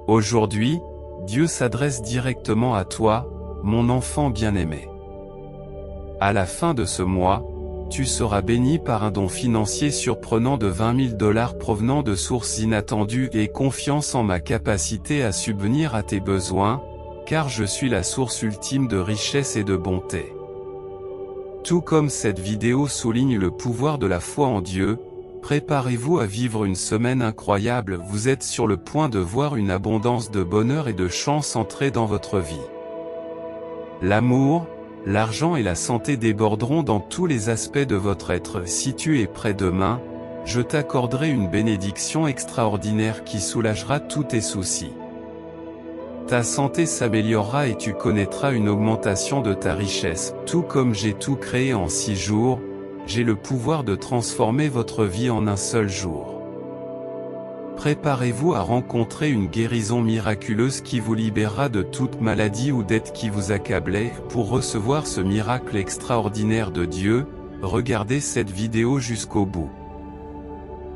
Aujourd'hui, Dieu s'adresse directement à toi, mon enfant bien-aimé. À la fin de ce mois, tu seras béni par un don financier surprenant de $20 000 provenant de sources inattendues et confiance en ma capacité à subvenir à tes besoins, car je suis la source ultime de richesse et de bonté. Tout comme cette vidéo souligne le pouvoir de la foi en Dieu, préparez-vous à vivre une semaine incroyable. Vous êtes sur le point de voir une abondance de bonheur et de chance entrer dans votre vie. L'amour, l'argent et la santé déborderont dans tous les aspects de votre être. Si tu es prêt demain, je t'accorderai une bénédiction extraordinaire qui soulagera tous tes soucis. Ta santé s'améliorera et tu connaîtras une augmentation de ta richesse. Tout comme j'ai tout créé en 6 jours, j'ai le pouvoir de transformer votre vie en un seul jour. Préparez-vous à rencontrer une guérison miraculeuse qui vous libérera de toute maladie ou dette qui vous accablait. Pour recevoir ce miracle extraordinaire de Dieu, regardez cette vidéo jusqu'au bout.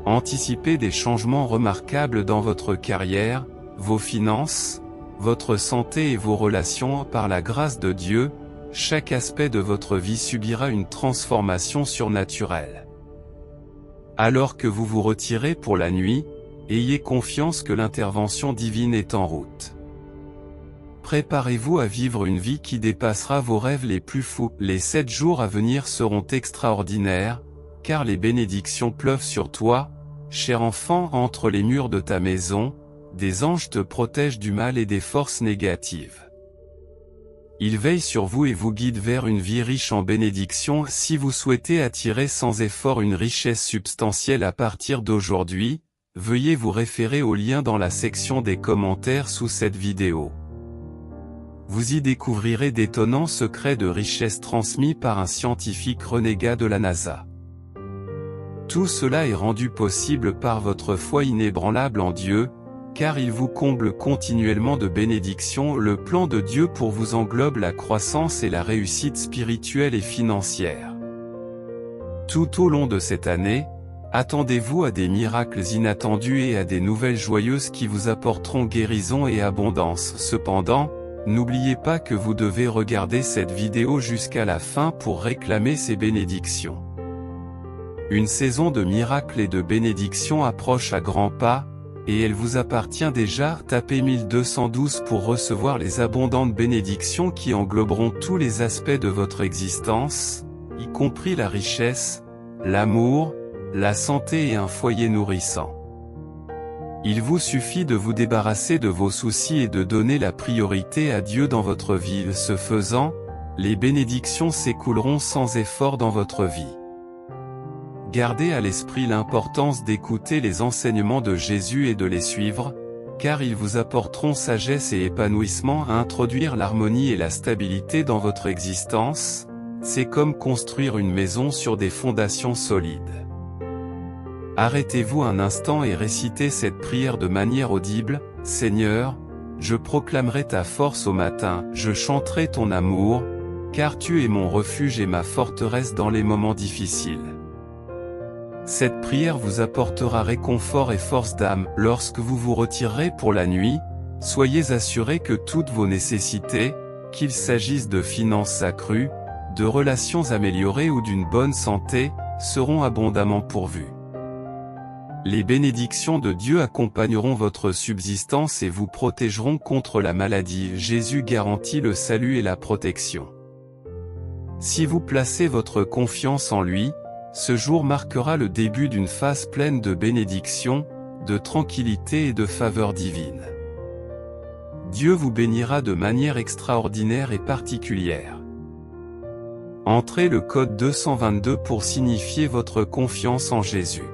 Anticipez des changements remarquables dans votre carrière, vos finances, votre santé et vos relations. Par la grâce de Dieu, chaque aspect de votre vie subira une transformation surnaturelle. Alors que vous vous retirez pour la nuit, ayez confiance que l'intervention divine est en route. Préparez-vous à vivre une vie qui dépassera vos rêves les plus fous. Les 7 jours à venir seront extraordinaires, car les bénédictions pleuvent sur toi, cher enfant. Entre les murs de ta maison, des anges te protègent du mal et des forces négatives. Ils veillent sur vous et vous guident vers une vie riche en bénédictions. Si vous souhaitez attirer sans effort une richesse substantielle à partir d'aujourd'hui, veuillez vous référer au lien dans la section des commentaires sous cette vidéo. Vous y découvrirez d'étonnants secrets de richesse transmis par un scientifique renégat de la NASA. Tout cela est rendu possible par votre foi inébranlable en Dieu, car il vous comble continuellement de bénédictions. Le plan de Dieu pour vous englobe la croissance et la réussite spirituelle et financière. Tout au long de cette année, attendez-vous à des miracles inattendus et à des nouvelles joyeuses qui vous apporteront guérison et abondance. Cependant, n'oubliez pas que vous devez regarder cette vidéo jusqu'à la fin pour réclamer ces bénédictions. Une saison de miracles et de bénédictions approche à grands pas, et elle vous appartient déjà. Tapez 1212 pour recevoir les abondantes bénédictions qui engloberont tous les aspects de votre existence, y compris la richesse, l'amour, la santé et un foyer nourrissant. Il vous suffit de vous débarrasser de vos soucis et de donner la priorité à Dieu dans votre vie. Ce faisant, les bénédictions s'écouleront sans effort dans votre vie. Gardez à l'esprit l'importance d'écouter les enseignements de Jésus et de les suivre, car ils vous apporteront sagesse et épanouissement. À introduire l'harmonie et la stabilité dans votre existence, c'est comme construire une maison sur des fondations solides. Arrêtez-vous un instant et récitez cette prière de manière audible. Seigneur, je proclamerai ta force au matin, je chanterai ton amour, car tu es mon refuge et ma forteresse dans les moments difficiles. Cette prière vous apportera réconfort et force d'âme. Lorsque vous vous retirerez pour la nuit, soyez assurés que toutes vos nécessités, qu'il s'agisse de finances accrues, de relations améliorées ou d'une bonne santé, seront abondamment pourvues. Les bénédictions de Dieu accompagneront votre subsistance et vous protégeront contre la maladie. Jésus garantit le salut et la protection. Si vous placez votre confiance en lui, ce jour marquera le début d'une phase pleine de bénédictions, de tranquillité et de faveur divine. Dieu vous bénira de manière extraordinaire et particulière. Entrez le code 222 pour signifier votre confiance en Jésus.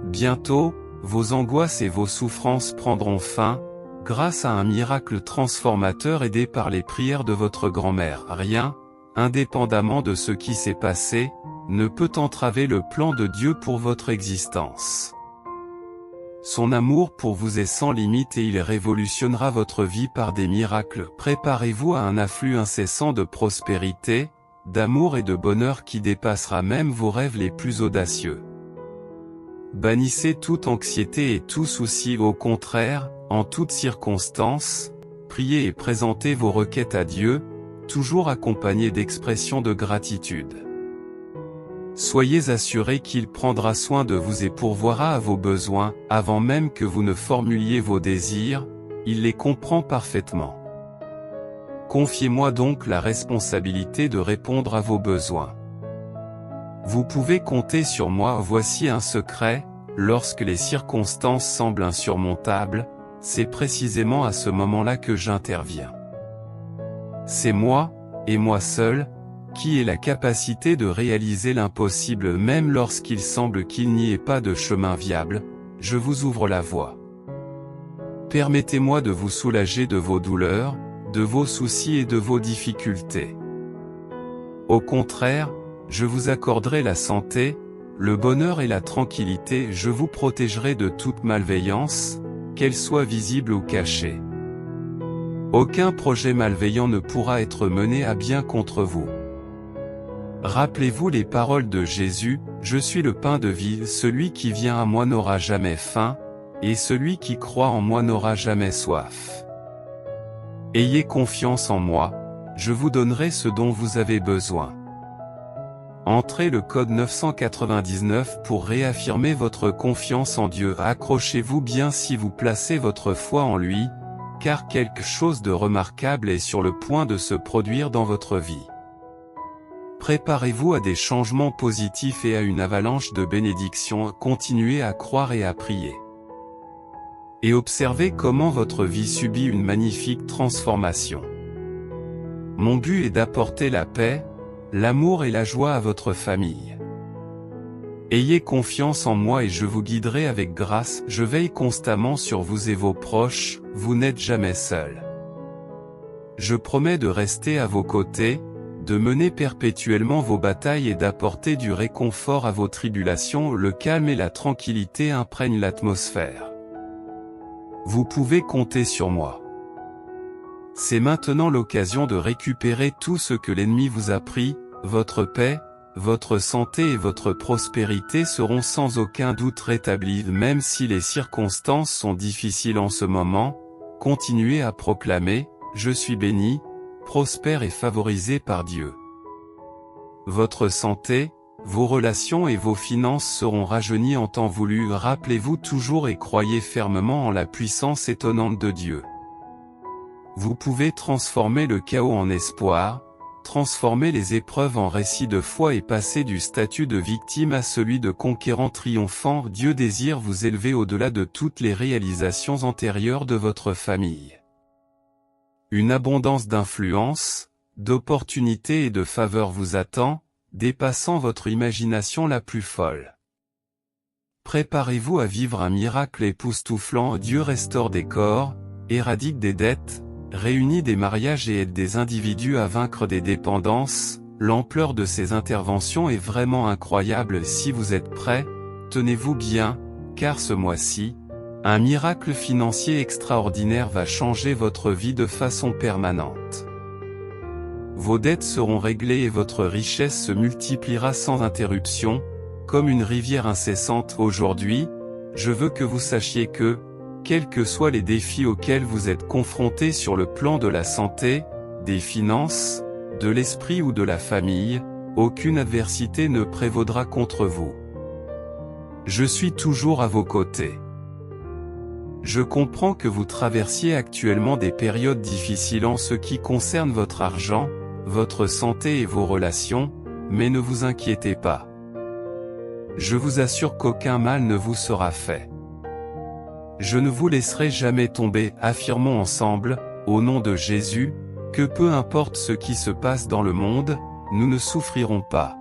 Bientôt, vos angoisses et vos souffrances prendront fin, grâce à un miracle transformateur aidé par les prières de votre grand-mère. Rien, indépendamment de ce qui s'est passé, ne peut entraver le plan de Dieu pour votre existence. Son amour pour vous est sans limite et il révolutionnera votre vie par des miracles. Préparez-vous à un afflux incessant de prospérité, d'amour et de bonheur qui dépassera même vos rêves les plus audacieux. Bannissez toute anxiété et tout souci, au contraire, en toutes circonstances, priez et présentez vos requêtes à Dieu, toujours accompagnées d'expressions de gratitude. Soyez assurés qu'il prendra soin de vous et pourvoira à vos besoins, avant même que vous ne formuliez vos désirs, il les comprend parfaitement. Confiez-moi donc la responsabilité de répondre à vos besoins. Vous pouvez compter sur moi. Voici un secret, lorsque les circonstances semblent insurmontables, c'est précisément à ce moment-là que j'interviens. C'est moi, et moi seul, qui ai la capacité de réaliser l'impossible même lorsqu'il semble qu'il n'y ait pas de chemin viable. Je vous ouvre la voie. Permettez-moi de vous soulager de vos douleurs, de vos soucis et de vos difficultés. Au contraire, je vous accorderai la santé, le bonheur et la tranquillité. Je vous protégerai de toute malveillance, qu'elle soit visible ou cachée. Aucun projet malveillant ne pourra être mené à bien contre vous. Rappelez-vous les paroles de Jésus, « Je suis le pain de vie, celui qui vient à moi n'aura jamais faim, et celui qui croit en moi n'aura jamais soif. Ayez confiance en moi, je vous donnerai ce dont vous avez besoin. » Entrez le code 999 pour réaffirmer votre confiance en Dieu. Accrochez-vous bien si vous placez votre foi en lui, car quelque chose de remarquable est sur le point de se produire dans votre vie. Préparez-vous à des changements positifs et à une avalanche de bénédictions. Continuez à croire et à prier. Et observez comment votre vie subit une magnifique transformation. Mon but est d'apporter la paix, l'amour et la joie à votre famille. Ayez confiance en moi et je vous guiderai avec grâce. Je veille constamment sur vous et vos proches, vous n'êtes jamais seuls. Je promets de rester à vos côtés, de mener perpétuellement vos batailles et d'apporter du réconfort à vos tribulations. Le calme et la tranquillité imprègnent l'atmosphère. Vous pouvez compter sur moi. C'est maintenant l'occasion de récupérer tout ce que l'ennemi vous a pris. Votre paix, votre santé et votre prospérité seront sans aucun doute rétablies. Même si les circonstances sont difficiles en ce moment, continuez à proclamer « Je suis béni, prospère et favorisé par Dieu ». Votre santé, vos relations et vos finances seront rajeunies en temps voulu. Rappelez-vous toujours et croyez fermement en la puissance étonnante de Dieu. Vous pouvez transformer le chaos en espoir, transformer les épreuves en récits de foi et passer du statut de victime à celui de conquérant triomphant. Dieu désire vous élever au-delà de toutes les réalisations antérieures de votre famille. Une abondance d'influence, d'opportunités et de faveurs vous attend, dépassant votre imagination la plus folle. Préparez-vous à vivre un miracle époustouflant. Dieu restaure des corps, éradique des dettes, réunit des mariages et aide des individus à vaincre des dépendances. L'ampleur de ces interventions est vraiment incroyable. Si vous êtes prêts, tenez-vous bien, car ce mois-ci, un miracle financier extraordinaire va changer votre vie de façon permanente. Vos dettes seront réglées et votre richesse se multipliera sans interruption, comme une rivière incessante. Aujourd'hui, je veux que vous sachiez que, quels que soient les défis auxquels vous êtes confrontés sur le plan de la santé, des finances, de l'esprit ou de la famille, aucune adversité ne prévaudra contre vous. Je suis toujours à vos côtés. Je comprends que vous traversiez actuellement des périodes difficiles en ce qui concerne votre argent, votre santé et vos relations, mais ne vous inquiétez pas. Je vous assure qu'aucun mal ne vous sera fait. Je ne vous laisserai jamais tomber. Affirmons ensemble, au nom de Jésus, que peu importe ce qui se passe dans le monde, nous ne souffrirons pas.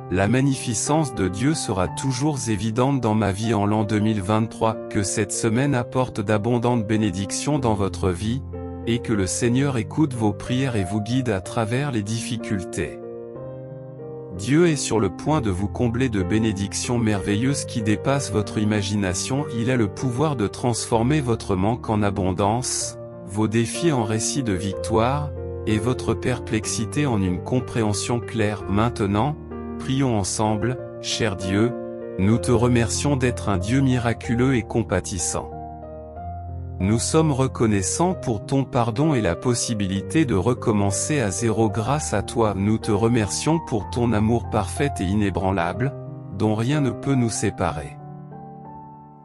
La magnificence de Dieu sera toujours évidente dans ma vie en l'an 2023, que cette semaine apporte d'abondantes bénédictions dans votre vie, et que le Seigneur écoute vos prières et vous guide à travers les difficultés. Dieu est sur le point de vous combler de bénédictions merveilleuses qui dépassent votre imagination. Il a le pouvoir de transformer votre manque en abondance, vos défis en récits de victoire, et votre perplexité en une compréhension claire. Maintenant, prions ensemble. Cher Dieu, Nous te remercions d'être un Dieu miraculeux et compatissant. Nous sommes reconnaissants pour ton pardon et la possibilité de recommencer à zéro grâce à toi. Nous te remercions pour ton amour parfait et inébranlable, dont rien ne peut nous séparer.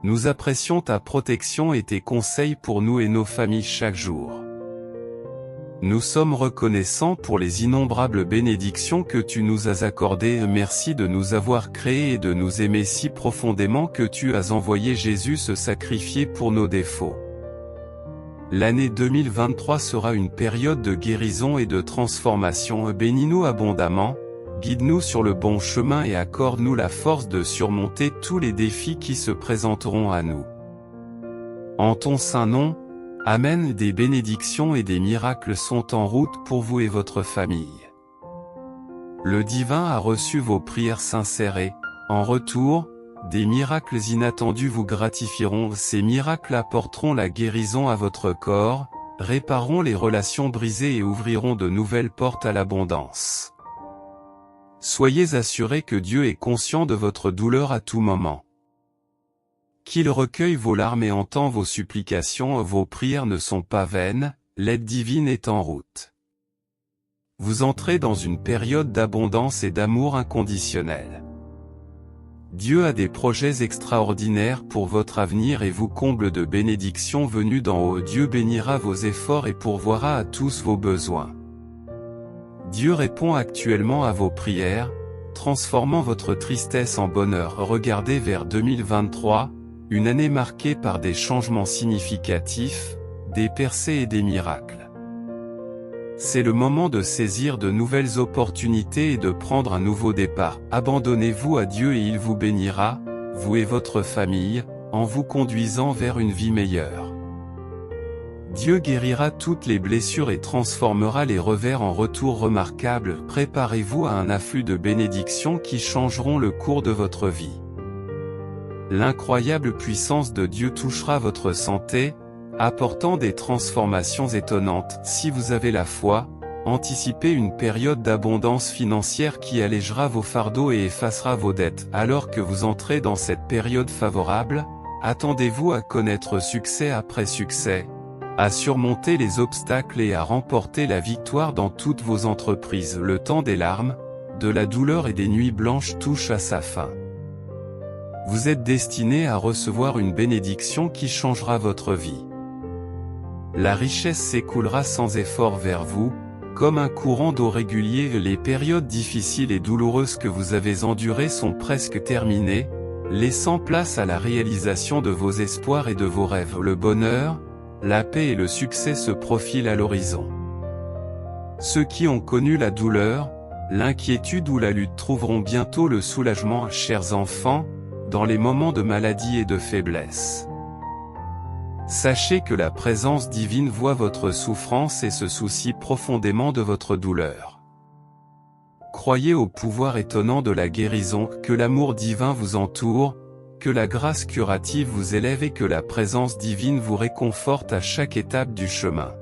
Nous apprécions ta protection et tes conseils pour nous et nos familles chaque jour. Nous sommes reconnaissants pour les innombrables bénédictions que tu nous as accordées. Merci de nous avoir créés et de nous aimer si profondément que tu as envoyé Jésus se sacrifier pour nos défauts. L'année 2023 sera une période de guérison et de transformation. Bénis-nous abondamment, guide-nous sur le bon chemin et accorde-nous la force de surmonter tous les défis qui se présenteront à nous. En ton saint nom, Amen. Des bénédictions et des miracles sont en route pour vous et votre famille. Le divin a reçu vos prières sincères et, en retour, des miracles inattendus vous gratifieront. Ces miracles apporteront la guérison à votre corps, répareront les relations brisées et ouvriront de nouvelles portes à l'abondance. Soyez assurés que Dieu est conscient de votre douleur à tout moment. Qu'il recueille vos larmes et entend vos supplications. Vos prières ne sont pas vaines, l'aide divine est en route. Vous entrez dans une période d'abondance et d'amour inconditionnel. Dieu a des projets extraordinaires pour votre avenir et vous comble de bénédictions venues d'en haut. Dieu bénira vos efforts et pourvoira à tous vos besoins. Dieu répond actuellement à vos prières, transformant votre tristesse en bonheur. Regardez vers 2023, une année marquée par des changements significatifs, des percées et des miracles. C'est le moment de saisir de nouvelles opportunités et de prendre un nouveau départ. Abandonnez-vous à Dieu et il vous bénira, vous et votre famille, en vous conduisant vers une vie meilleure. Dieu guérira toutes les blessures et transformera les revers en retours remarquables. Préparez-vous à un afflux de bénédictions qui changeront le cours de votre vie. L'incroyable puissance de Dieu touchera votre santé, apportant des transformations étonnantes. Si vous avez la foi, anticipez une période d'abondance financière qui allégera vos fardeaux et effacera vos dettes. Alors que vous entrez dans cette période favorable, attendez-vous à connaître succès après succès, à surmonter les obstacles et à remporter la victoire dans toutes vos entreprises. Le temps des larmes, de la douleur et des nuits blanches touche à sa fin. Vous êtes destiné à recevoir une bénédiction qui changera votre vie. La richesse s'écoulera sans effort vers vous, comme un courant d'eau régulier. Les périodes difficiles et douloureuses que vous avez endurées sont presque terminées, laissant place à la réalisation de vos espoirs et de vos rêves. Le bonheur, la paix et le succès se profilent à l'horizon. Ceux qui ont connu la douleur, l'inquiétude ou la lutte trouveront bientôt le soulagement. Chers enfants, dans les moments de maladie et de faiblesse, sachez que la présence divine voit votre souffrance et se soucie profondément de votre douleur. Croyez au pouvoir étonnant de la guérison, que l'amour divin vous entoure, que la grâce curative vous élève et que la présence divine vous réconforte à chaque étape du chemin.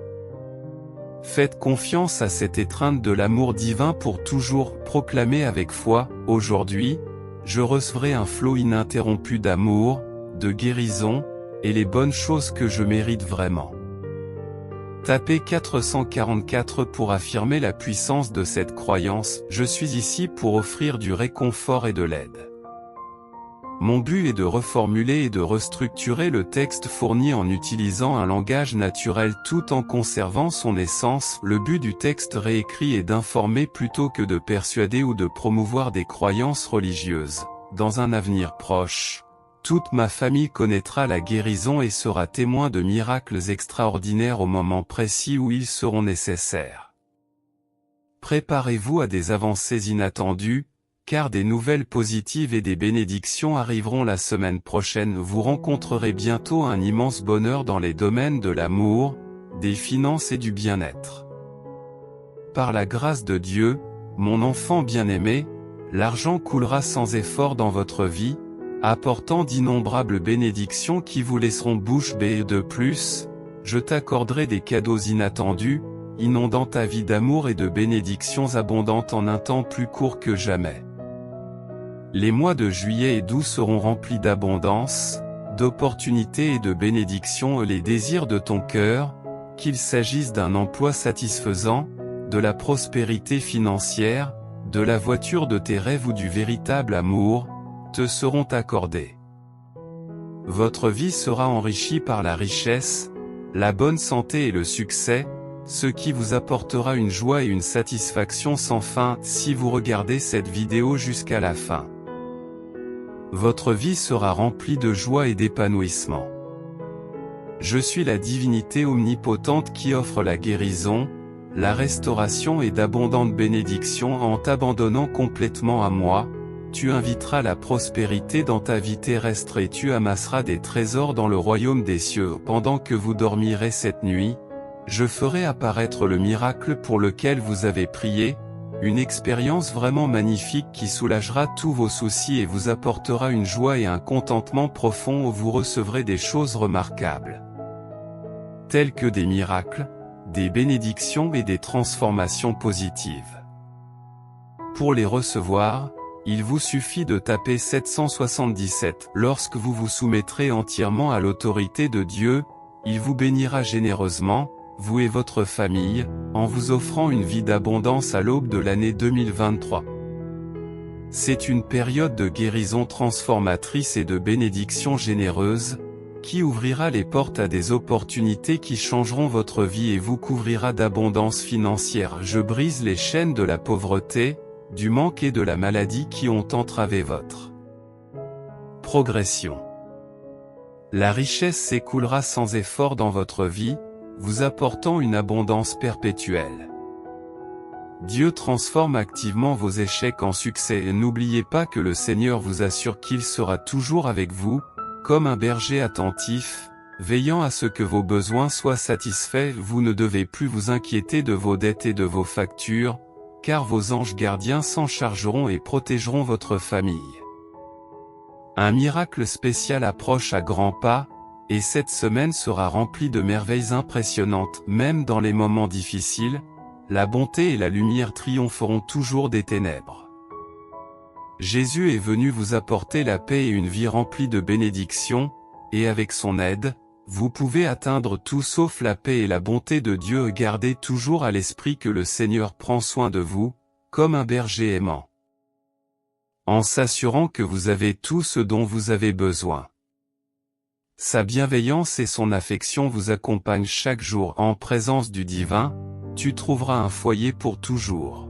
Faites confiance à cette étreinte de l'amour divin pour toujours. Proclamez avec foi, aujourd'hui, je recevrai un flot ininterrompu d'amour, de guérison, et les bonnes choses que je mérite vraiment. Tapez 444 pour affirmer la puissance de cette croyance. Je suis ici pour offrir du réconfort et de l'aide. Mon but est de reformuler et de restructurer le texte fourni en utilisant un langage naturel tout en conservant son essence. Le but du texte réécrit est d'informer plutôt que de persuader ou de promouvoir des croyances religieuses. Dans un avenir proche, toute ma famille connaîtra la guérison et sera témoin de miracles extraordinaires au moment précis où ils seront nécessaires. Préparez-vous à des avancées inattendues, car des nouvelles positives et des bénédictions arriveront la semaine prochaine. Vous rencontrerez bientôt un immense bonheur dans les domaines de l'amour, des finances et du bien-être. Par la grâce de Dieu, mon enfant bien-aimé, l'argent coulera sans effort dans votre vie, apportant d'innombrables bénédictions qui vous laisseront bouche bée. De plus, je t'accorderai des cadeaux inattendus, inondant ta vie d'amour et de bénédictions abondantes en un temps plus court que jamais. Les mois de juillet et d'août seront remplis d'abondance, d'opportunités et de bénédictions. Les désirs de ton cœur, qu'il s'agisse d'un emploi satisfaisant, de la prospérité financière, de la voiture de tes rêves ou du véritable amour, te seront accordés. Votre vie sera enrichie par la richesse, la bonne santé et le succès, ce qui vous apportera une joie et une satisfaction sans fin si vous regardez cette vidéo jusqu'à la fin. Votre vie sera remplie de joie et d'épanouissement. Je suis la divinité omnipotente qui offre la guérison, la restauration et d'abondantes bénédictions. En t'abandonnant complètement à moi, tu inviteras la prospérité dans ta vie terrestre et tu amasseras des trésors dans le royaume des cieux. Pendant que vous dormirez cette nuit, je ferai apparaître le miracle pour lequel vous avez prié, une expérience vraiment magnifique qui soulagera tous vos soucis et vous apportera une joie et un contentement profond où vous recevrez des choses remarquables, telles que des miracles, des bénédictions et des transformations positives. Pour les recevoir, il vous suffit de taper 777. Lorsque vous vous soumettrez entièrement à l'autorité de Dieu, il vous bénira généreusement, vous et votre famille, en vous offrant une vie d'abondance à l'aube de l'année 2023. C'est une période de guérison transformatrice et de bénédiction généreuse, qui ouvrira les portes à des opportunités qui changeront votre vie et vous couvrira d'abondance financière. Je brise les chaînes de la pauvreté, du manque et de la maladie qui ont entravé votre progression. La richesse s'écoulera sans effort dans votre vie, vous apportant une abondance perpétuelle. Dieu transforme activement vos échecs en succès et n'oubliez pas que le Seigneur vous assure qu'il sera toujours avec vous, comme un berger attentif, veillant à ce que vos besoins soient satisfaits. Vous ne devez plus vous inquiéter de vos dettes et de vos factures, car vos anges gardiens s'en chargeront et protégeront votre famille. Un miracle spécial approche à grands pas, et cette semaine sera remplie de merveilles impressionnantes. Même dans les moments difficiles, la bonté et la lumière triompheront toujours des ténèbres. Jésus est venu vous apporter la paix et une vie remplie de bénédictions, et avec son aide, vous pouvez atteindre tout sauf la paix et la bonté de Dieu. Gardez toujours à l'esprit que le Seigneur prend soin de vous, comme un berger aimant, en s'assurant que vous avez tout ce dont vous avez besoin. Sa bienveillance et son affection vous accompagnent chaque jour. En présence du divin, tu trouveras un foyer pour toujours.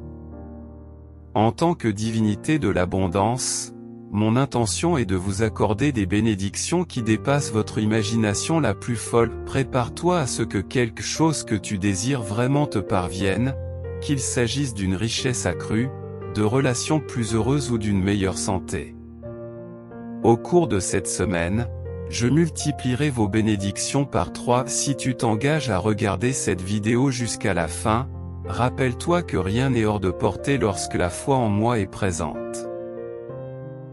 En tant que divinité de l'abondance, mon intention est de vous accorder des bénédictions qui dépassent votre imagination la plus folle. Prépare-toi à ce que quelque chose que tu désires vraiment te parvienne, qu'il s'agisse d'une richesse accrue, de relations plus heureuses ou d'une meilleure santé. Au cours de cette semaine, je multiplierai vos bénédictions par 3. Si tu t'engages à regarder cette vidéo jusqu'à la fin, rappelle-toi que rien n'est hors de portée lorsque la foi en moi est présente.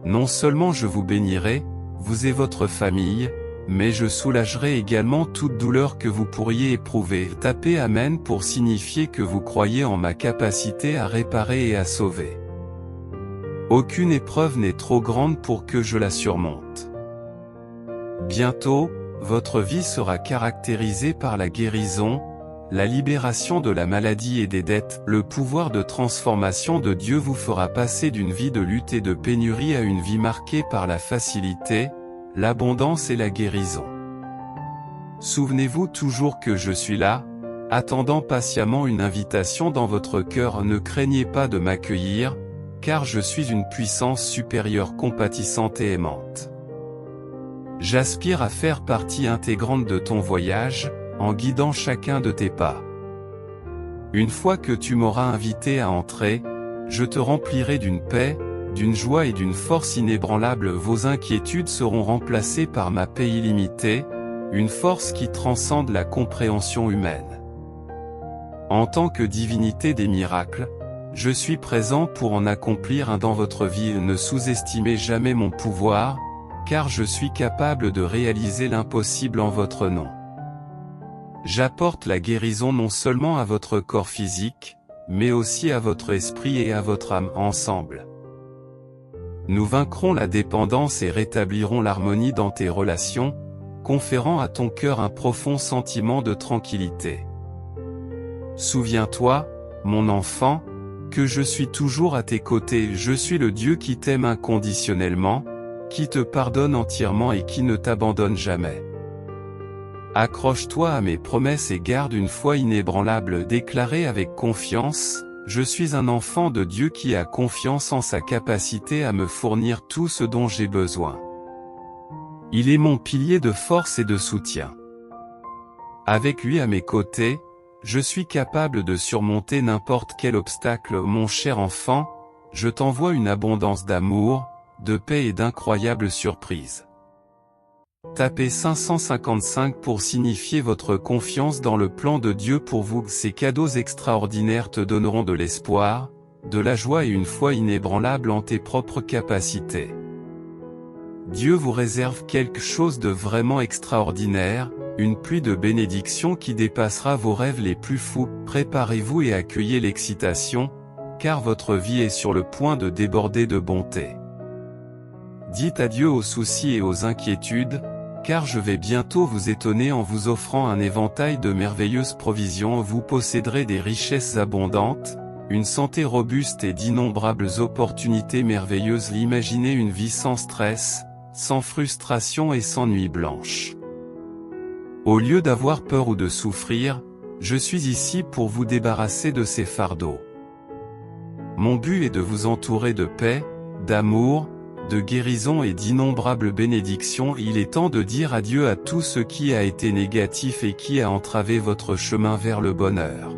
Non seulement je vous bénirai, vous et votre famille, mais je soulagerai également toute douleur que vous pourriez éprouver. Tapez Amen pour signifier que vous croyez en ma capacité à réparer et à sauver. Aucune épreuve n'est trop grande pour que je la surmonte. Bientôt, votre vie sera caractérisée par la guérison, la libération de la maladie et des dettes. Le pouvoir de transformation de Dieu vous fera passer d'une vie de lutte et de pénurie à une vie marquée par la facilité, l'abondance et la guérison. Souvenez-vous toujours que je suis là, attendant patiemment une invitation dans votre cœur. Ne craignez pas de m'accueillir, car je suis une puissance supérieure compatissante et aimante. J'aspire à faire partie intégrante de ton voyage, en guidant chacun de tes pas. Une fois que tu m'auras invité à entrer, je te remplirai d'une paix, d'une joie et d'une force inébranlables. Vos inquiétudes seront remplacées par ma paix illimitée, une force qui transcende la compréhension humaine. En tant que divinité des miracles, je suis présent pour en accomplir un dans votre vie. Ne sous-estimez jamais mon pouvoir, car je suis capable de réaliser l'impossible en votre nom. J'apporte la guérison non seulement à votre corps physique, mais aussi à votre esprit et à votre âme ensemble. Nous vaincrons la dépendance et rétablirons l'harmonie dans tes relations, conférant à ton cœur un profond sentiment de tranquillité. Souviens-toi, mon enfant, que je suis toujours à tes côtés. Je suis le Dieu qui t'aime inconditionnellement, qui te pardonne entièrement et qui ne t'abandonne jamais. Accroche-toi à mes promesses et garde une foi inébranlable. Déclarez avec confiance, je suis un enfant de Dieu qui a confiance en sa capacité à me fournir tout ce dont j'ai besoin. Il est mon pilier de force et de soutien. Avec lui à mes côtés, je suis capable de surmonter n'importe quel obstacle. Mon cher enfant, je t'envoie une abondance d'amour, de paix et d'incroyables surprises. Tapez 555 pour signifier votre confiance dans le plan de Dieu pour vous. Ces cadeaux extraordinaires te donneront de l'espoir, de la joie et une foi inébranlable en tes propres capacités. Dieu vous réserve quelque chose de vraiment extraordinaire, une pluie de bénédictions qui dépassera vos rêves les plus fous. Préparez-vous et accueillez l'excitation, car votre vie est sur le point de déborder de bonté. Dites adieu aux soucis et aux inquiétudes, car je vais bientôt vous étonner en vous offrant un éventail de merveilleuses provisions. Vous posséderez des richesses abondantes, une santé robuste et d'innombrables opportunités merveilleuses. Imaginez une vie sans stress, sans frustration et sans nuit blanche. Au lieu d'avoir peur ou de souffrir, je suis ici pour vous débarrasser de ces fardeaux. Mon but est de vous entourer de paix, d'amour, de guérison et d'innombrables bénédictions. Il est temps de dire adieu à tout ce qui a été négatif et qui a entravé votre chemin vers le bonheur.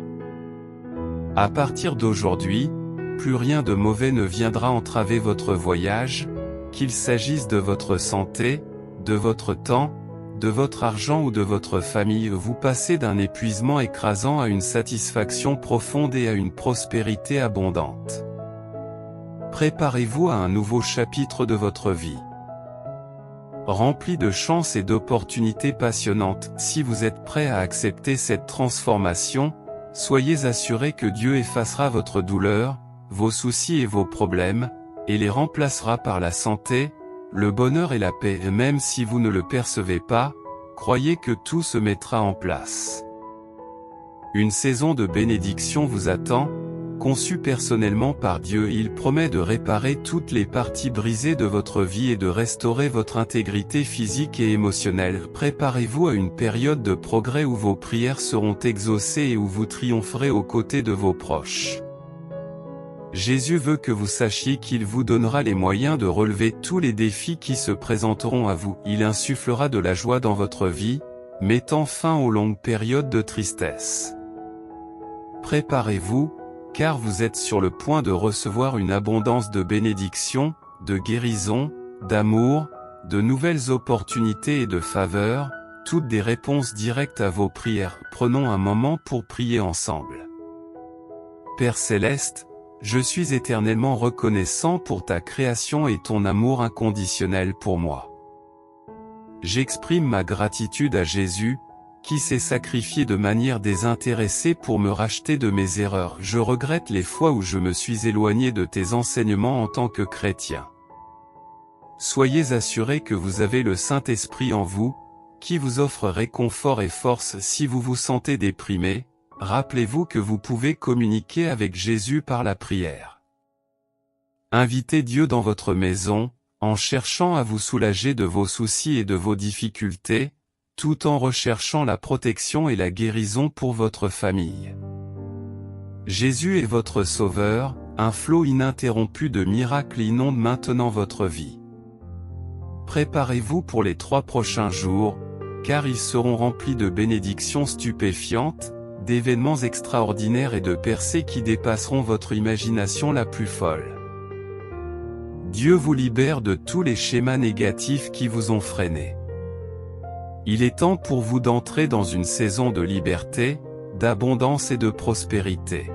À partir d'aujourd'hui, plus rien de mauvais ne viendra entraver votre voyage, qu'il s'agisse de votre santé, de votre temps, de votre argent ou de votre famille. Vous passez d'un épuisement écrasant à une satisfaction profonde et à une prospérité abondante. Préparez-vous à un nouveau chapitre de votre vie, rempli de chance et d'opportunités passionnantes. Si vous êtes prêt à accepter cette transformation, soyez assuré que Dieu effacera votre douleur, vos soucis et vos problèmes, et les remplacera par la santé, le bonheur et la paix. Et même si vous ne le percevez pas, croyez que tout se mettra en place. Une saison de bénédiction vous attend, conçue personnellement par Dieu. Il promet de réparer toutes les parties brisées de votre vie et de restaurer votre intégrité physique et émotionnelle. Préparez-vous à une période de progrès où vos prières seront exaucées et où vous triompherez aux côtés de vos proches. Jésus veut que vous sachiez qu'il vous donnera les moyens de relever tous les défis qui se présenteront à vous. Il insufflera de la joie dans votre vie, mettant fin aux longues périodes de tristesse. Préparez-vous, car vous êtes sur le point de recevoir une abondance de bénédictions, de guérison, d'amour, de nouvelles opportunités et de faveurs, toutes des réponses directes à vos prières. Prenons un moment pour prier ensemble. Père Céleste, je suis éternellement reconnaissant pour ta création et ton amour inconditionnel pour moi. J'exprime ma gratitude à Jésus, qui s'est sacrifié de manière désintéressée pour me racheter de mes erreurs. Je regrette les fois où je me suis éloigné de tes enseignements en tant que chrétien. Soyez assurés que vous avez le Saint-Esprit en vous, qui vous offre réconfort et force si vous vous sentez déprimé. Rappelez-vous que vous pouvez communiquer avec Jésus par la prière. Invitez Dieu dans votre maison, en cherchant à vous soulager de vos soucis et de vos difficultés, tout en recherchant la protection et la guérison pour votre famille. Jésus est votre Sauveur, un flot ininterrompu de miracles inonde maintenant votre vie. Préparez-vous pour les 3 prochains jours, car ils seront remplis de bénédictions stupéfiantes, d'événements extraordinaires et de percées qui dépasseront votre imagination la plus folle. Dieu vous libère de tous les schémas négatifs qui vous ont freiné. Il est temps pour vous d'entrer dans une saison de liberté, d'abondance et de prospérité.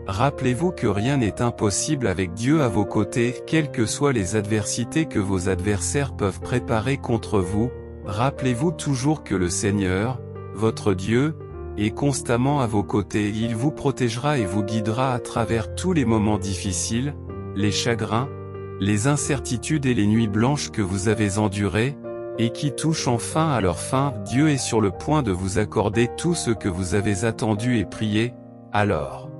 Rappelez-vous que rien n'est impossible avec Dieu à vos côtés, quelles que soient les adversités que vos adversaires peuvent préparer contre vous. Rappelez-vous toujours que le Seigneur, votre Dieu, est constamment à vos côtés. Il vous protégera et vous guidera à travers tous les moments difficiles, les chagrins, les incertitudes et les nuits blanches que vous avez endurées, et qui touchent enfin à leur fin, Dieu est sur le point de vous accorder tout ce que vous avez attendu et prié, alors.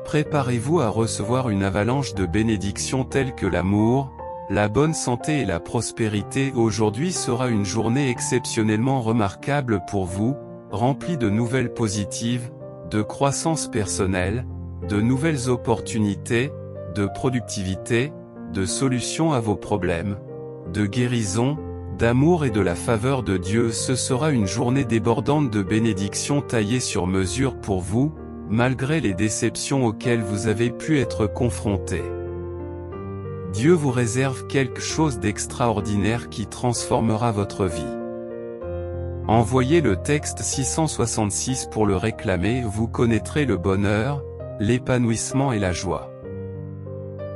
Préparez-vous à recevoir une avalanche de bénédictions telles que l'amour, la bonne santé et la prospérité. Aujourd'hui sera une journée exceptionnellement remarquable pour vous, remplie de nouvelles positives, de croissance personnelle, de nouvelles opportunités, de productivité, de solutions à vos problèmes, de guérison, d'amour et de la faveur de Dieu. Ce sera une journée débordante de bénédictions taillées sur mesure pour vous, malgré les déceptions auxquelles vous avez pu être confrontés. Dieu vous réserve quelque chose d'extraordinaire qui transformera votre vie. Envoyez le texte 666 pour le réclamer, vous connaîtrez le bonheur, l'épanouissement et la joie.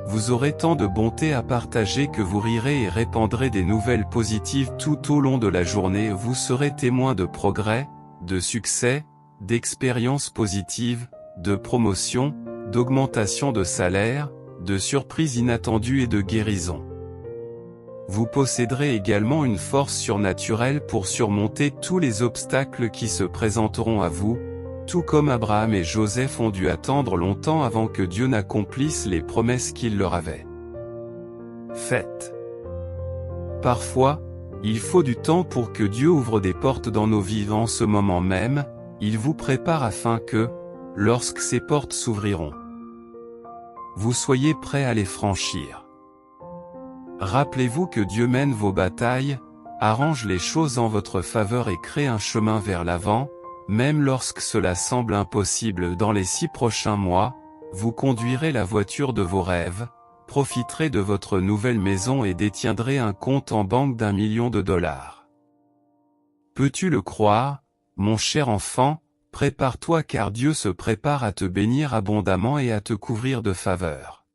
Vous aurez tant de bonté à partager que vous rirez et répandrez des nouvelles positives tout au long de la journée. Vous serez témoin de progrès, de succès, d'expériences positives, de promotion, d'augmentation de salaire, de surprises inattendues et de guérison. Vous posséderez également une force surnaturelle pour surmonter tous les obstacles qui se présenteront à vous, tout comme Abraham et Joseph ont dû attendre longtemps avant que Dieu n'accomplisse les promesses qu'il leur avait faites. Parfois, il faut du temps pour que Dieu ouvre des portes dans nos vies. En ce moment même, il vous prépare afin que, lorsque ces portes s'ouvriront, vous soyez prêts à les franchir. Rappelez-vous que Dieu mène vos batailles, arrange les choses en votre faveur et crée un chemin vers l'avant, même lorsque cela semble impossible. Dans les 6 prochains mois, vous conduirez la voiture de vos rêves, profiterez de votre nouvelle maison et détiendrez un compte en banque d'1 million de dollars. Peux-tu le croire, mon cher enfant? Prépare-toi car Dieu se prépare à te bénir abondamment et à te couvrir de faveur.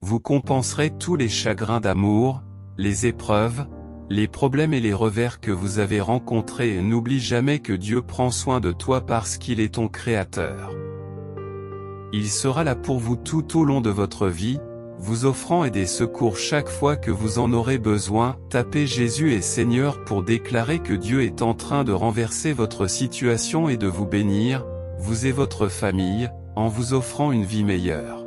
Vous compenserez tous les chagrins d'amour, les épreuves, les problèmes et les revers que vous avez rencontrés. N'oublie jamais que Dieu prend soin de toi parce qu'il est ton Créateur. Il sera là pour vous tout au long de votre vie, vous offrant des secours chaque fois que vous en aurez besoin. Tapez Jésus est Seigneur pour déclarer que Dieu est en train de renverser votre situation et de vous bénir, vous et votre famille, en vous offrant une vie meilleure.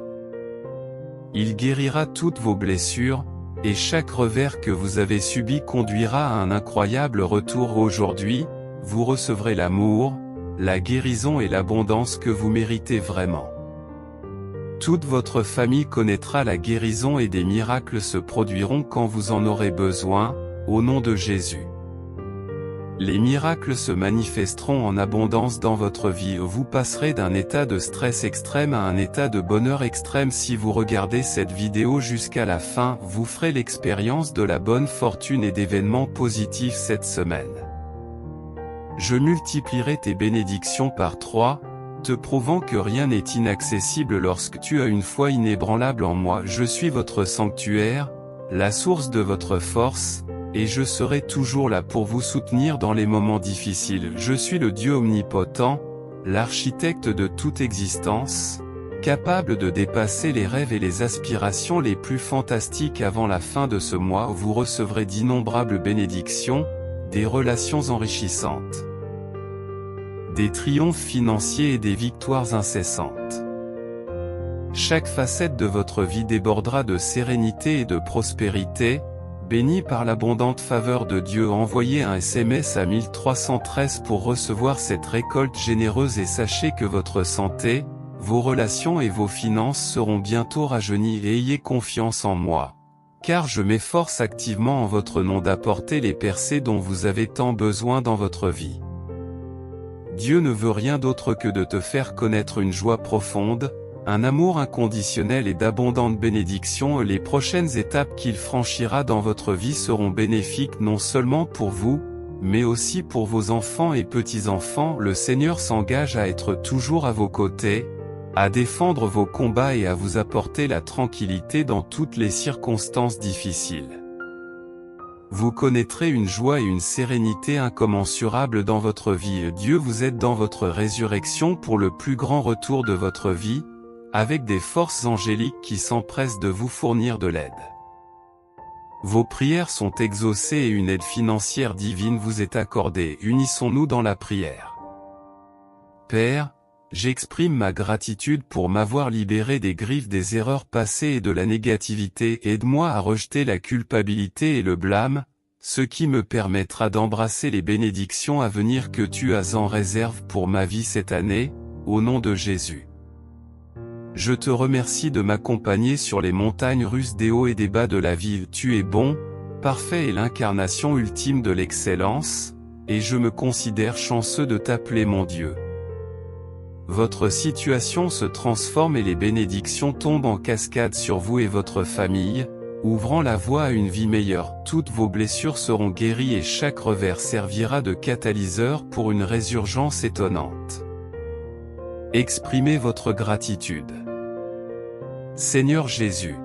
Il guérira toutes vos blessures, et chaque revers que vous avez subi conduira à un incroyable retour. Aujourd'hui, vous recevrez l'amour, la guérison et l'abondance que vous méritez vraiment. Toute votre famille connaîtra la guérison et des miracles se produiront quand vous en aurez besoin, au nom de Jésus. Les miracles se manifesteront en abondance dans votre vie. Vous passerez d'un état de stress extrême à un état de bonheur extrême. Si vous regardez cette vidéo jusqu'à la fin, vous ferez l'expérience de la bonne fortune et d'événements positifs cette semaine. Je multiplierai tes bénédictions par 3, te prouvant que rien n'est inaccessible lorsque tu as une foi inébranlable en moi. Je suis votre sanctuaire, la source de votre force, et je serai toujours là pour vous soutenir dans les moments difficiles. Je suis le Dieu omnipotent, l'architecte de toute existence, capable de dépasser les rêves et les aspirations les plus fantastiques. Avant la fin de ce mois, vous recevrez d'innombrables bénédictions, des relations enrichissantes, des triomphes financiers et des victoires incessantes. Chaque facette de votre vie débordera de sérénité et de prospérité, béni par l'abondante faveur de Dieu. Envoyez un SMS à 1313 pour recevoir cette récolte généreuse et sachez que votre santé, vos relations et vos finances seront bientôt rajeunies. Et ayez confiance en moi, car je m'efforce activement en votre nom d'apporter les percées dont vous avez tant besoin dans votre vie. Dieu ne veut rien d'autre que de te faire connaître une joie profonde, un amour inconditionnel et d'abondantes bénédictions. Les prochaines étapes qu'il franchira dans votre vie seront bénéfiques non seulement pour vous, mais aussi pour vos enfants et petits-enfants. Le Seigneur s'engage à être toujours à vos côtés, à défendre vos combats et à vous apporter la tranquillité dans toutes les circonstances difficiles. Vous connaîtrez une joie et une sérénité incommensurables dans votre vie. Dieu vous aide dans votre résurrection pour le plus grand retour de votre vie, avec des forces angéliques qui s'empressent de vous fournir de l'aide. Vos prières sont exaucées et une aide financière divine vous est accordée. Unissons-nous dans la prière. Père, j'exprime ma gratitude pour m'avoir libéré des griffes des erreurs passées et de la négativité. Aide-moi à rejeter la culpabilité et le blâme, ce qui me permettra d'embrasser les bénédictions à venir que tu as en réserve pour ma vie cette année, au nom de Jésus. Je te remercie de m'accompagner sur les montagnes russes des hauts et des bas de la vie. Tu es bon, parfait et l'incarnation ultime de l'excellence, et je me considère chanceux de t'appeler mon Dieu. Votre situation se transforme et les bénédictions tombent en cascade sur vous et votre famille, ouvrant la voie à une vie meilleure. Toutes vos blessures seront guéries et chaque revers servira de catalyseur pour une résurgence étonnante. Exprimez votre gratitude. Seigneur Jésus,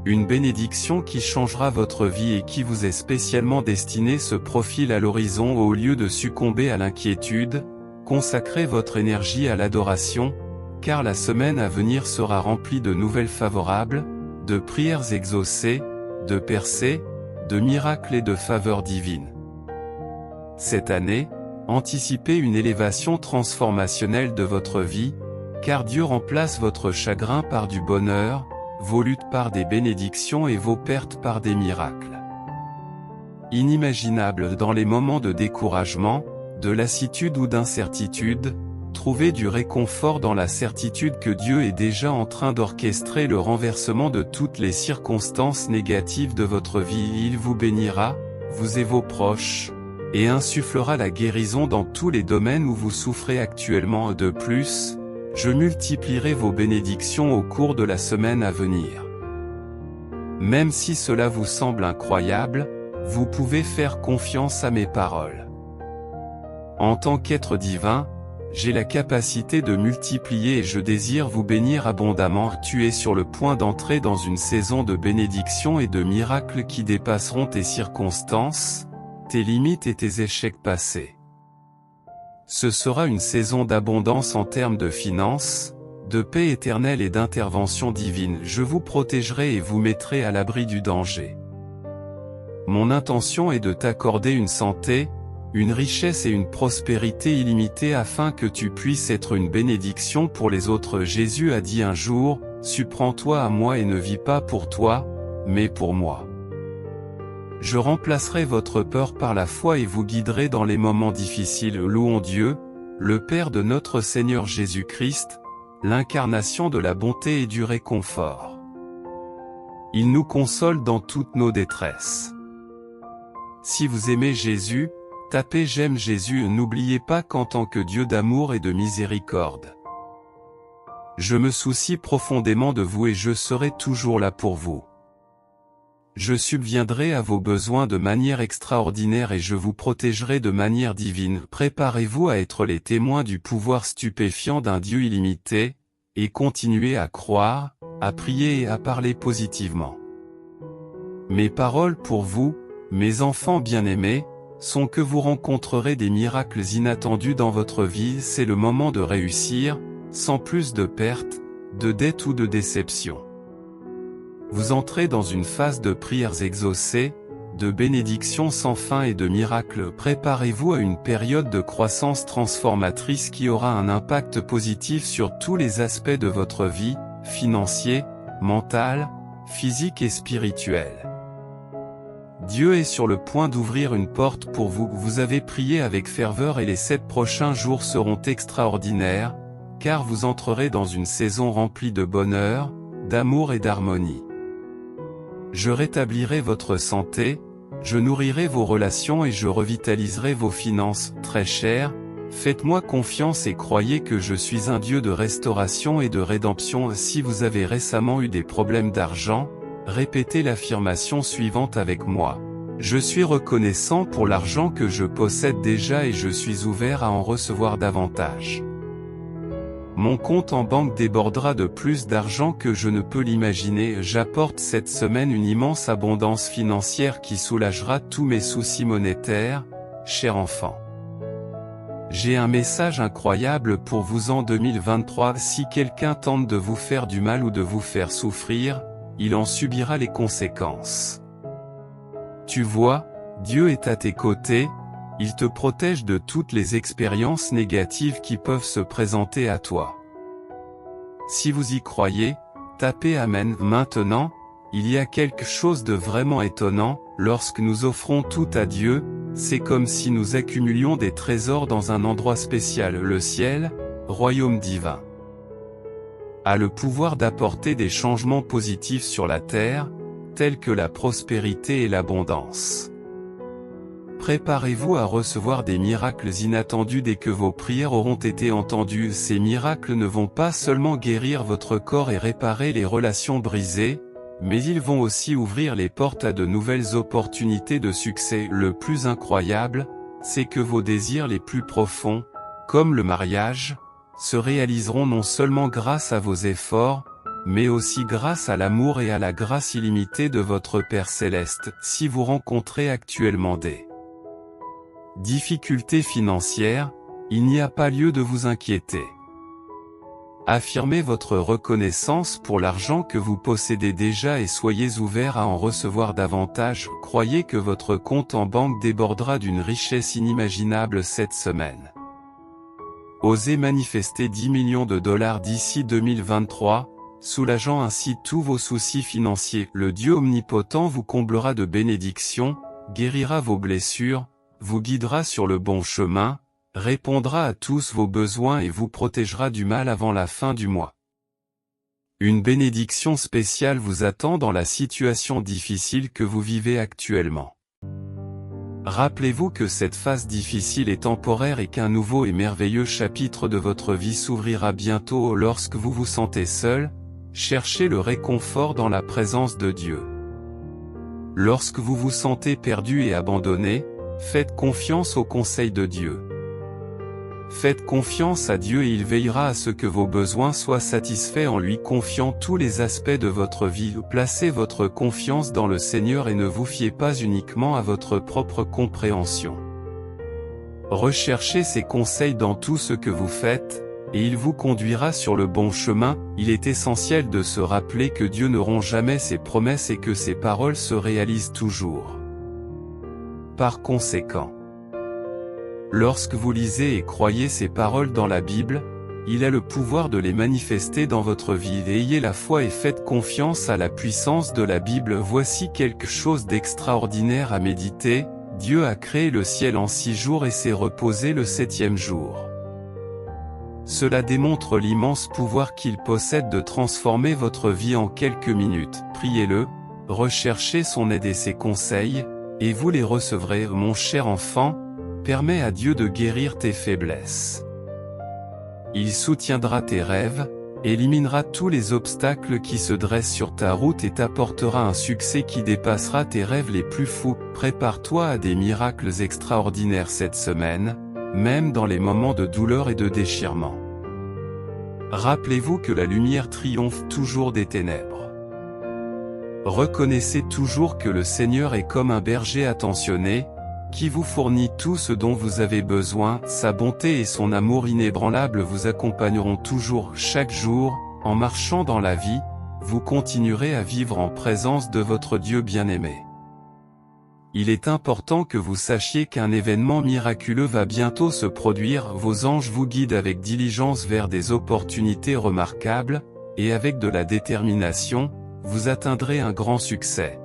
une bénédiction qui changera votre vie et qui vous est spécialement destinée se profile à l'horizon. Au lieu de succomber à l'inquiétude, consacrez votre énergie à l'adoration, car la semaine à venir sera remplie de nouvelles favorables, de prières exaucées, de percées, de miracles et de faveurs divines. Cette année, anticipez une élévation transformationnelle de votre vie, car Dieu remplace votre chagrin par du bonheur, vos luttes par des bénédictions et vos pertes par des miracles. Inimaginable dans les moments de découragement, de lassitude ou d'incertitude, trouvez du réconfort dans la certitude que Dieu est déjà en train d'orchestrer le renversement de toutes les circonstances négatives de votre vie. Il vous bénira, vous et vos proches, et insufflera la guérison dans tous les domaines où vous souffrez actuellement. De plus, je multiplierai vos bénédictions au cours de la semaine à venir. Même si cela vous semble incroyable, vous pouvez faire confiance à mes paroles. En tant qu'être divin, j'ai la capacité de multiplier et je désire vous bénir abondamment. Tu es sur le point d'entrer dans une saison de bénédictions et de miracles qui dépasseront tes circonstances, tes limites et tes échecs passés. Ce sera une saison d'abondance en termes de finances, de paix éternelle et d'intervention divine. Je vous protégerai et vous mettrai à l'abri du danger. Mon intention est de t'accorder une santé, une richesse et une prospérité illimitée afin que tu puisses être une bénédiction pour les autres. Jésus a dit un jour, « Supprends-toi à moi et ne vis pas pour toi, mais pour moi. » Je remplacerai votre peur par la foi et vous guiderai dans les moments difficiles. Louons Dieu, le Père de notre Seigneur Jésus-Christ, l'incarnation de la bonté et du réconfort. Il nous console dans toutes nos détresses. Si vous aimez Jésus, tapez j'aime Jésus. N'oubliez pas qu'en tant que Dieu d'amour et de miséricorde, je me soucie profondément de vous et je serai toujours là pour vous. Je subviendrai à vos besoins de manière extraordinaire et je vous protégerai de manière divine. Préparez-vous à être les témoins du pouvoir stupéfiant d'un Dieu illimité, et continuez à croire, à prier et à parler positivement. Mes paroles pour vous, mes enfants bien-aimés, sont que vous rencontrerez des miracles inattendus dans votre vie. C'est le moment de réussir, sans plus de pertes, de dettes ou de déceptions. Vous entrez dans une phase de prières exaucées, de bénédictions sans fin et de miracles. Préparez-vous à une période de croissance transformatrice qui aura un impact positif sur tous les aspects de votre vie, financier, mental, physique et spirituel. Dieu est sur le point d'ouvrir une porte pour vous. Vous avez prié avec ferveur et les 7 prochains jours seront extraordinaires, car vous entrerez dans une saison remplie de bonheur, d'amour et d'harmonie. Je rétablirai votre santé, je nourrirai vos relations et je revitaliserai vos finances. Très chers, faites-moi confiance et croyez que je suis un Dieu de restauration et de rédemption. Si vous avez récemment eu des problèmes d'argent, répétez l'affirmation suivante avec moi. Je suis reconnaissant pour l'argent que je possède déjà et je suis ouvert à en recevoir davantage. Mon compte en banque débordera de plus d'argent que je ne peux l'imaginer. J'apporte cette semaine une immense abondance financière qui soulagera tous mes soucis monétaires, cher enfant. J'ai un message incroyable pour vous en 2023. Si quelqu'un tente de vous faire du mal ou de vous faire souffrir, il en subira les conséquences. Tu vois, Dieu est à tes côtés, il te protège de toutes les expériences négatives qui peuvent se présenter à toi. Si vous y croyez, tapez Amen. Maintenant, il y a quelque chose de vraiment étonnant, lorsque nous offrons tout à Dieu, c'est comme si nous accumulions des trésors dans un endroit spécial. Le ciel, royaume divin, a le pouvoir d'apporter des changements positifs sur la terre, tels que la prospérité et l'abondance. Préparez-vous à recevoir des miracles inattendus dès que vos prières auront été entendues. Ces miracles ne vont pas seulement guérir votre corps et réparer les relations brisées, mais ils vont aussi ouvrir les portes à de nouvelles opportunités de succès. Le plus incroyable, c'est que vos désirs les plus profonds, comme le mariage, se réaliseront non seulement grâce à vos efforts, mais aussi grâce à l'amour et à la grâce illimitée de votre Père Céleste. Si vous rencontrez actuellement des difficultés financières, il n'y a pas lieu de vous inquiéter. Affirmez votre reconnaissance pour l'argent que vous possédez déjà et soyez ouverts à en recevoir davantage. Croyez que votre compte en banque débordera d'une richesse inimaginable cette semaine. Osez manifester 10 millions de dollars d'ici 2023, soulageant ainsi tous vos soucis financiers. Le Dieu omnipotent vous comblera de bénédictions, guérira vos blessures, vous guidera sur le bon chemin, répondra à tous vos besoins et vous protégera du mal avant la fin du mois. Une bénédiction spéciale vous attend dans la situation difficile que vous vivez actuellement. Rappelez-vous que cette phase difficile est temporaire et qu'un nouveau et merveilleux chapitre de votre vie s'ouvrira bientôt. Lorsque vous vous sentez seul, cherchez le réconfort dans la présence de Dieu. Lorsque vous vous sentez perdu et abandonné, faites confiance au conseil de Dieu. Faites confiance à Dieu et il veillera à ce que vos besoins soient satisfaits en lui confiant tous les aspects de votre vie. Placez votre confiance dans le Seigneur et ne vous fiez pas uniquement à votre propre compréhension. Recherchez ses conseils dans tout ce que vous faites, et il vous conduira sur le bon chemin. Il est essentiel de se rappeler que Dieu ne rompt jamais ses promesses et que ses paroles se réalisent toujours. Par conséquent, lorsque vous lisez et croyez ces paroles dans la Bible, il a le pouvoir de les manifester dans votre vie. Ayez la foi et faites confiance à la puissance de la Bible. Voici quelque chose d'extraordinaire à méditer. Dieu a créé le ciel en 6 jours et s'est reposé le 7e jour. Cela démontre l'immense pouvoir qu'il possède de transformer votre vie en quelques minutes. Priez-le, recherchez son aide et ses conseils, et vous les recevrez. Mon cher enfant, permets à Dieu de guérir tes faiblesses. Il soutiendra tes rêves, éliminera tous les obstacles qui se dressent sur ta route et t'apportera un succès qui dépassera tes rêves les plus fous. Prépare-toi à des miracles extraordinaires cette semaine, même dans les moments de douleur et de déchirement. Rappelez-vous que la lumière triomphe toujours des ténèbres. Reconnaissez toujours que le Seigneur est comme un berger attentionné, qui vous fournit tout ce dont vous avez besoin. Sa bonté et son amour inébranlable vous accompagneront toujours. Chaque jour, en marchant dans la vie, vous continuerez à vivre en présence de votre Dieu bien-aimé. Il est important que vous sachiez qu'un événement miraculeux va bientôt se produire. Vos anges vous guident avec diligence vers des opportunités remarquables, et avec de la détermination, vous atteindrez un grand succès.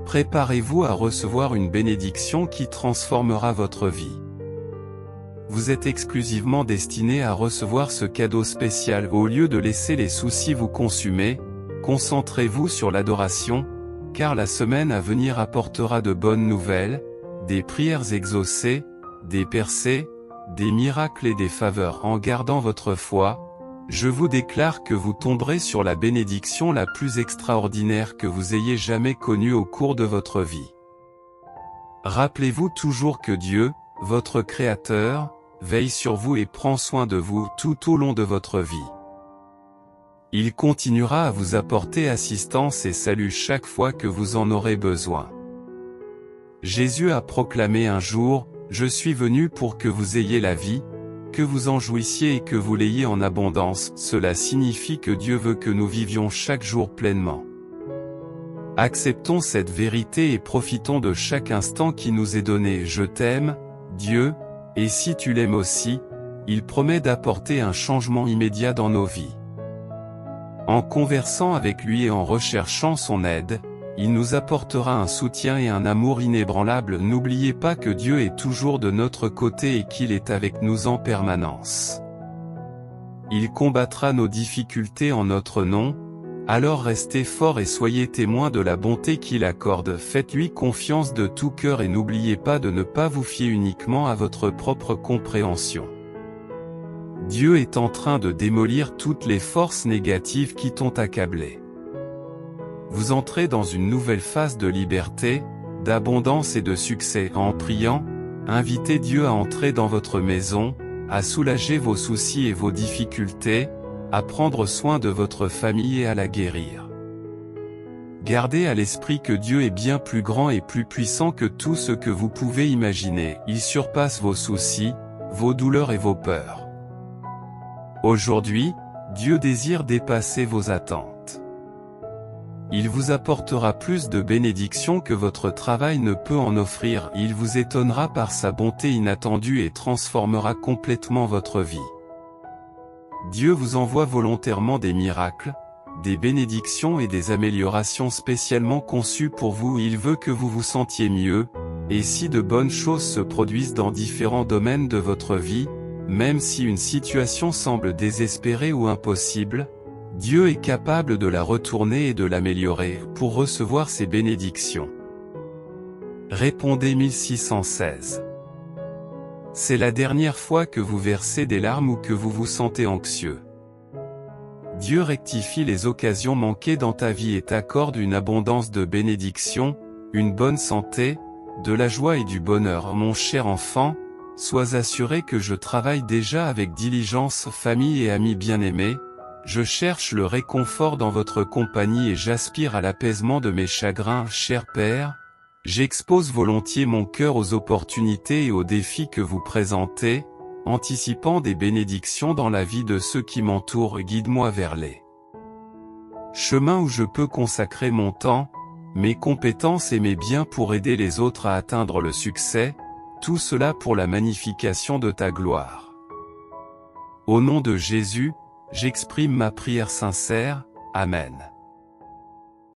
Préparez-vous à recevoir une bénédiction qui transformera votre vie. Vous êtes exclusivement destiné à recevoir ce cadeau spécial. Au lieu de laisser les soucis vous consumer, concentrez-vous sur l'adoration, car la semaine à venir apportera de bonnes nouvelles, des prières exaucées, des percées, des miracles et des faveurs. En gardant votre foi, je vous déclare que vous tomberez sur la bénédiction la plus extraordinaire que vous ayez jamais connue au cours de votre vie. Rappelez-vous toujours que Dieu, votre Créateur, veille sur vous et prend soin de vous tout au long de votre vie. Il continuera à vous apporter assistance et salut chaque fois que vous en aurez besoin. Jésus a proclamé un jour, Je suis venu pour que vous ayez la vie, que vous en jouissiez et que vous l'ayez en abondance. Cela signifie que Dieu veut que nous vivions chaque jour pleinement. Acceptons cette vérité et profitons de chaque instant qui nous est donné. Je t'aime, Dieu, et si tu l'aimes aussi, il promet d'apporter un changement immédiat dans nos vies. En conversant avec lui et en recherchant son aide, il nous apportera un soutien et un amour inébranlable. N'oubliez pas que Dieu est toujours de notre côté et qu'il est avec nous en permanence. Il combattra nos difficultés en notre nom, alors restez forts et soyez témoins de la bonté qu'il accorde. Faites-lui confiance de tout cœur et n'oubliez pas de ne pas vous fier uniquement à votre propre compréhension. Dieu est en train de démolir toutes les forces négatives qui t'ont accablé. Vous entrez dans une nouvelle phase de liberté, d'abondance et de succès. En priant, invitez Dieu à entrer dans votre maison, à soulager vos soucis et vos difficultés, à prendre soin de votre famille et à la guérir. Gardez à l'esprit que Dieu est bien plus grand et plus puissant que tout ce que vous pouvez imaginer. Il surpasse vos soucis, vos douleurs et vos peurs. Aujourd'hui, Dieu désire dépasser vos attentes. Il vous apportera plus de bénédictions que votre travail ne peut en offrir. Il vous étonnera par sa bonté inattendue et transformera complètement votre vie. Dieu vous envoie volontairement des miracles, des bénédictions et des améliorations spécialement conçues pour vous. Il veut que vous vous sentiez mieux, et si de bonnes choses se produisent dans différents domaines de votre vie, même si une situation semble désespérée ou impossible, Dieu est capable de la retourner et de l'améliorer pour recevoir ses bénédictions. Répondez 1616. C'est la dernière fois que vous versez des larmes ou que vous vous sentez anxieux. Dieu rectifie les occasions manquées dans ta vie et t'accorde une abondance de bénédictions, une bonne santé, de la joie et du bonheur. Mon cher enfant, sois assuré que je travaille déjà avec diligence. Famille et amis bien-aimés, je cherche le réconfort dans votre compagnie et j'aspire à l'apaisement de mes chagrins. Cher Père, j'expose volontiers mon cœur aux opportunités et aux défis que vous présentez, anticipant des bénédictions dans la vie de ceux qui m'entourent. Guide-moi vers les chemins où je peux consacrer mon temps, mes compétences et mes biens pour aider les autres à atteindre le succès, tout cela pour la magnification de ta gloire. Au nom de Jésus, j'exprime ma prière sincère. Amen.